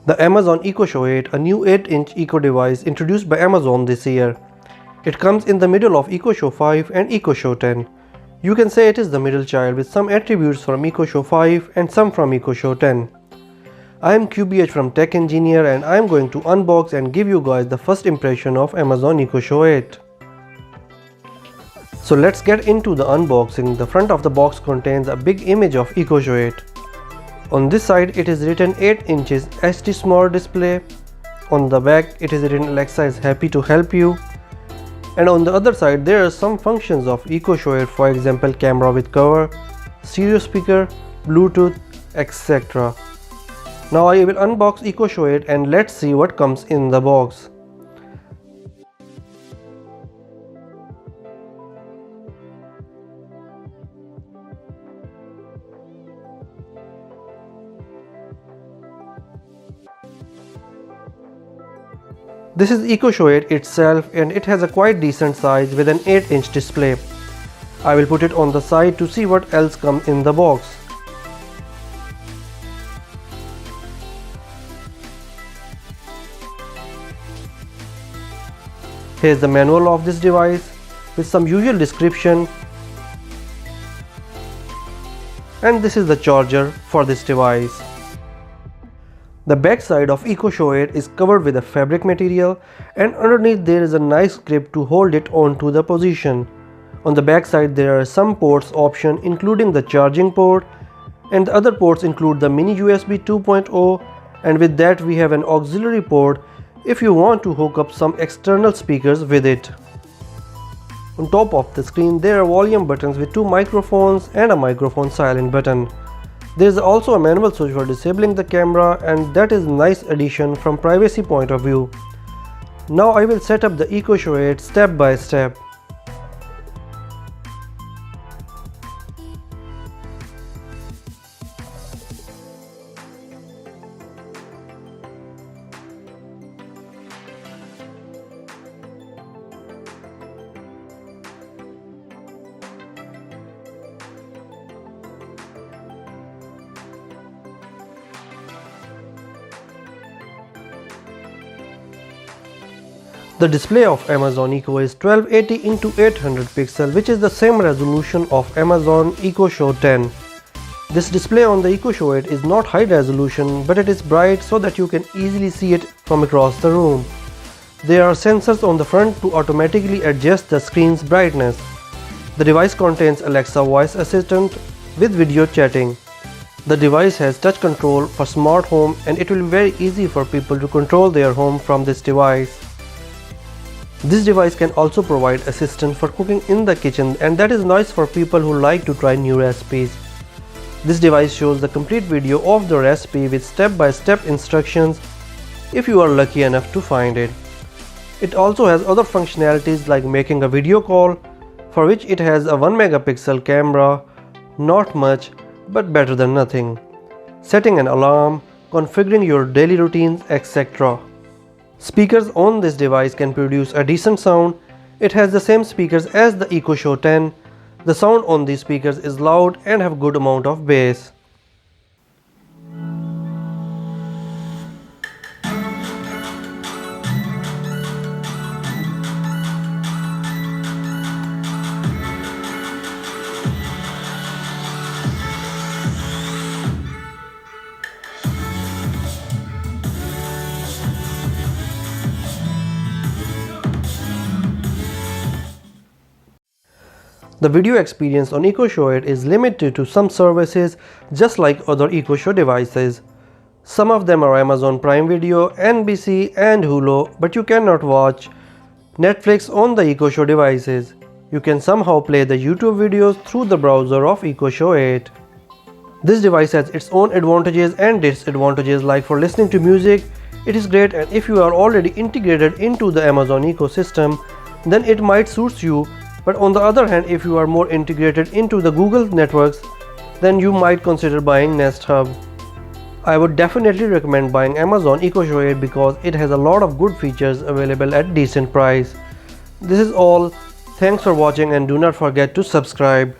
The Amazon Echo Show 8, a new 8-inch Echo device introduced by Amazon this year. It comes in the middle of Echo Show 5 and Echo Show 10. You can say it is the middle child with some attributes from Echo Show 5 and some from Echo Show 10. I am QBH from Tech Engineer and I am going to unbox and give you guys the first impression of Amazon Echo Show 8. So let's get into the unboxing. The front of the box contains a big image of Echo Show 8. On this side it is written 8 inches HD Smart display. On the back it is written Alexa is happy to help you. And on the other side there are some functions of Echo Show 8, for example camera with cover, stereo speaker, Bluetooth, etc. Now I will unbox Echo Show 8 and let's see what comes in the box. This is Echo Show 8 itself and it has a quite decent size with an 8-inch display. I will put it on the side to see what else comes in the box. Here is the manual of this device with some usual description, and this is the charger for this device. The back side of Echo Show 8 is covered with a fabric material and underneath there is a nice grip to hold it onto the position. On the back side there are some ports option including the charging port, and the other ports include the mini USB 2.0, and with that we have an auxiliary port if you want to hook up some external speakers with it. On top of the screen there are volume buttons with 2 microphones and a microphone silent button. There is also a manual switch for disabling the camera, and that is a nice addition from privacy point of view. Now I will set up the Echo Show 8 step by step. The display of Amazon Echo is 1280 x 800 pixel, which is the same resolution of Amazon Echo Show 10. This display on the Echo Show 8 is not high resolution, but it is bright so that you can easily see it from across the room. There are sensors on the front to automatically adjust the screen's brightness. The device contains Alexa voice assistant with video chatting. The device has touch control for smart home and it will be very easy for people to control their home from this device. This device can also provide assistance for cooking in the kitchen, and that is nice for people who like to try new recipes. This device shows the complete video of the recipe with step-by-step instructions if you are lucky enough to find it. It also has other functionalities like making a video call, for which it has a 1 megapixel camera, not much but better than nothing, setting an alarm, configuring your daily routines, etc. Speakers on this device can produce a decent sound. It has the same speakers as the Echo Show 10. The sound on these speakers is loud and have good amount of bass. The video experience on Echo Show 8 is limited to some services just like other Echo Show devices. Some of them are Amazon Prime Video, NBC and Hulu, but you cannot watch Netflix on the Echo Show devices. You can somehow play the YouTube videos through the browser of Echo Show 8. This device has its own advantages and disadvantages, like for listening to music, it is great, and if you are already integrated into the Amazon ecosystem, then it might suit you. But on the other hand, if you are more integrated into the Google networks, then you might consider buying Nest Hub. I would definitely recommend buying Amazon Echo Show 8 because it has a lot of good features available at decent price. This is all. Thanks for watching and do not forget to subscribe.